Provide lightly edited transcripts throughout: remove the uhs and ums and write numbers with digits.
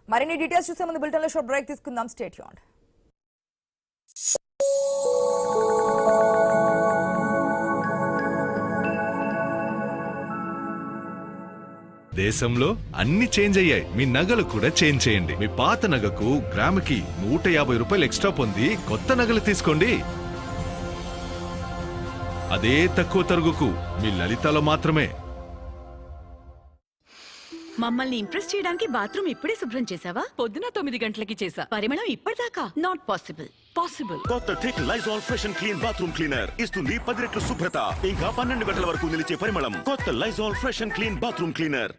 మరిన్ని డీటెయిల్స్ చూసే ముందు బులెటిన్ లో షార్ట్ బ్రేక్ తీసుకుందాం. Stay tuned. దేశంలో అన్ని చేంజ్ అయ్యాయి. మీ నగలు కూడా చేంజ్ చేయండి. మీ పాత నగకు గ్రాముకి 150 రూపాయలు ఎక్స్ట్రా పొంది కొత్త నగలు తీసుకోండి. అదే తక్కువ తరుగుకు మీ లలితలో మాత్రమే. మమ్మల్ని ఇంప్రెస్ చేయడానికి బాత్రూమ్ ఇప్పుడే శుభ్రం చేసావా? పొద్దున 9 గంటలకి చేసా. పరిమళం ఇప్పటిదాకా? Not possible. పాసిబుల్. కొత్త thick Lizol fresh and clean bathroom cleaner ఇస్తుంది 10 రెట్లు శుభ్రత, ఇంకా 12 గంటల వరకు నిలిచే పరిమళం. కొత్త Lizol fresh and clean bathroom cleaner.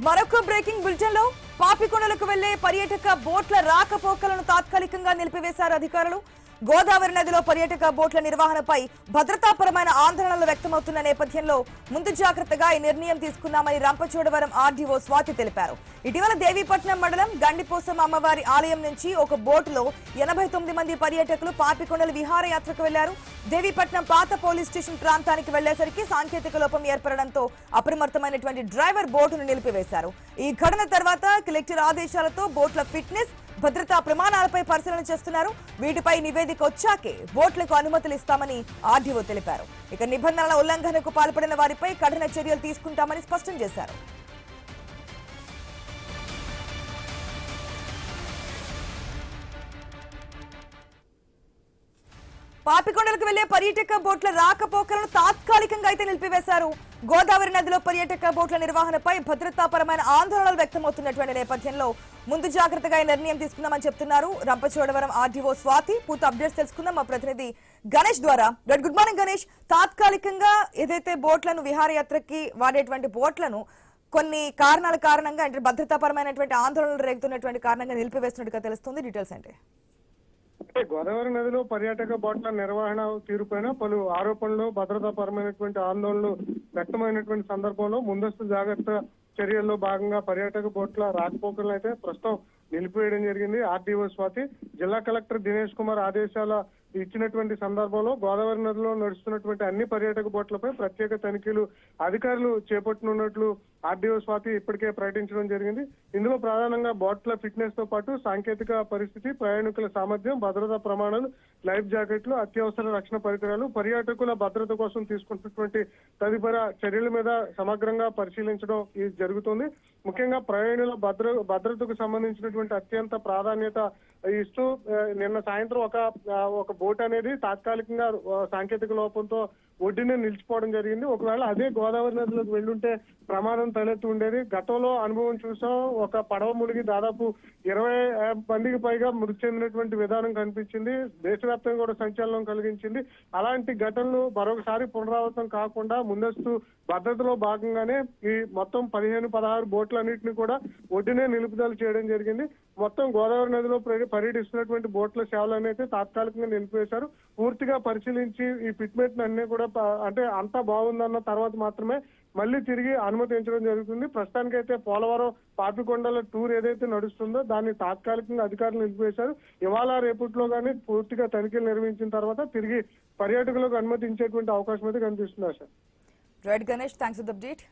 మరొక బ్రేకింగ్ బులెటిన్ లో పాపికొండలకు వెళ్లే పర్యాటక బోట్ల రాకపోకలను తాత్కాలికంగా నిలిపివేశారు అధికారులు. గోదావరి నదిలో పర్యాటక బోట్ల నిర్వహణపై భద్రతాపరమైన ఆందోళనలు వ్యక్తమవుతున్న నేపథ్యంలో ముందు జాగ్రత్తగా ఈ నిర్ణయం తీసుకున్నామని రంపచోడవరం ఆర్డీఓ స్వాతి తెలిపారు. ఇటీవల దేవీపట్నం మండలం గండిపోసం అమ్మవారి ఆలయం నుంచి ఒక బోటులో 89 మంది పర్యాటకులు పాపికొండల విహారయాత్రకు వెళ్లారు. దేవీపట్నం పాత పోలీస్ స్టేషన్ ప్రాంతానికి వెళ్లేసరికి సాంకేతిక లోపం ఏర్పడడంతో అప్రమత్తమైనటువంటి డ్రైవర్ బోటును నిలిపివేశారు. ఈ ఘటన తర్వాత కలెక్టర్ ఆదేశాలతో బోట్ల ఫిట్నెస్, భద్రతా ప్రమాణాలపై పరిశీలన చేస్తున్నారు. వీటిపై నివేదిక వచ్చాకే బోట్లకు అనుమతులు ఇస్తామని ఆర్డీఓ తెలిపారు. ఇక నిబంధనల ఉల్లంఘనకు పాల్పడిన వారిపై కఠిన చర్యలు తీసుకుంటామని స్పష్టం చేశారు. పాపికొండలకు వెళ్లే పర్యాటక బోట్ల రాకపోకలను తాత్కాలికంగా అయితే నిలిపివేశారు. గోదావరి నదిలో పర్యాటక బోట్ల నిర్వహణపై భద్రతాపరమైన ఆందోళనలు వ్యక్తమవుతున్నటువంటి నేపథ్యంలో ముందు జాగ్రత్తగా ఈ నిర్ణయం తీసుకుందామని చెప్తున్నారు రంపచోడవరం ఆర్డీఓ స్వాతి. పూర్తి అప్డేట్స్ తెలుసుకుందాం మా ప్రతినిధి గణేష్ ద్వారా. Good morning Ganesh. తాత్కాలికంగా ఏదైతే బోట్లను విహారయాత్రకి వాడేటువంటి బోట్లను కొన్ని కారణాల కారణంగా అంటే భద్రతాపరమైనటువంటి ఆందోళనలు రేగుతున్నటువంటి కారణంగా నిలిపివేస్తున్నట్టుగా తెలుస్తుంది. డీటెయిల్స్ అంటే గోదావరి నదిలో పర్యాటక బోట్ల నిర్వహణ తీరుపైన పలు ఆరోపణలు, భద్రతాపరమైనటువంటి ఆందోళనలు వ్యక్తమైనటువంటి సందర్భంలో ముందస్తు జాగ్రత్త చర్యల్లో భాగంగా పర్యాటక బోట్ల రాకపోకలను అయితే ప్రస్తుతం నిలిపివేయడం జరిగింది. ఆర్డీఓ స్వాతి జిల్లా కలెక్టర్ దినేష్ కుమార్ ఆదేశాల ఇచ్చినటువంటి సందర్భంలో గోదావరి నదిలో నడుస్తున్నటువంటి అన్ని పర్యాటక బోట్లపై ప్రత్యేక తనిఖీలు అధికారులు చేపట్టనున్నట్లు ఆర్డీఓ స్వాతి ఇప్పటికే ప్రకటించడం జరిగింది. ఇందులో ప్రధానంగా బోట్ల ఫిట్నెస్ తో పాటు సాంకేతిక పరిస్థితి, ప్రయాణికుల సామర్థ్యం, భద్రతా ప్రమాణాలు, లైఫ్ జాకెట్లు, అత్యవసర రక్షణ పరికరాలు, పర్యాటకుల భద్రత కోసం తీసుకుంటున్నటువంటి తదుపరి చర్యల మీద సమగ్రంగా పరిశీలించడం జరుగుతుంది. ముఖ్యంగా ప్రయాణికుల భద్రతకు సంబంధించినటువంటి అత్యంత ప్రాధాన్యత ఇస్తూ నిన్న సాయంత్రం ఒక బోట్ అనేది తాత్కాలికంగా సాంకేతిక లోపంతో ఒడ్డునే నిలిచిపోవడం జరిగింది. ఒకవేళ అదే గోదావరి నదిలోకి వెళ్ళుంటే ప్రమాదం తలెత్తి ఉండేది. గతంలో అనుభవం చూసాం. ఒక పడవ మునిగి దాదాపు 20 మందికి పైగా మృతి చెందినటువంటి విధానం కనిపించింది. దేశవ్యాప్తంగా కూడా సంచలనం కలిగించింది. అలాంటి ఘటనలు మరొకసారి పునరావృతం కాకుండా ముందస్తు భద్రతలో భాగంగానే ఈ మొత్తం 15-16 బోట్లన్నింటినీ కూడా ఒడ్డునే నిలుపుదల చేయడం జరిగింది. మొత్తం గోదావరి నదిలో పర్యటిస్తున్నటువంటి బోట్ల సేవలను అయితే తాత్కాలికంగా నిలిపివేశారు. పూర్తిగా పరిశీలించి ఈ ఫిట్మెంట్ అన్ని కూడా అంటే అంతా బాగుందన్న తర్వాత మాత్రమే మళ్ళీ తిరిగి అనుమతించడం జరుగుతుంది. ప్రస్తుతానికైతే పోలవరం పాపికొండల టూర్ ఏదైతే నడుస్తుందో దాన్ని తాత్కాలికంగా అధికారులు నిలిపివేశారు. ఇవాళ రేపట్లో కానీ పూర్తిగా తనిఖీలు నిర్వహించిన తర్వాత తిరిగి పర్యాటకులకు అనుమతించేటువంటి అవకాశం అయితే కనిపిస్తుంది. Right Ganesh, thanks for the update.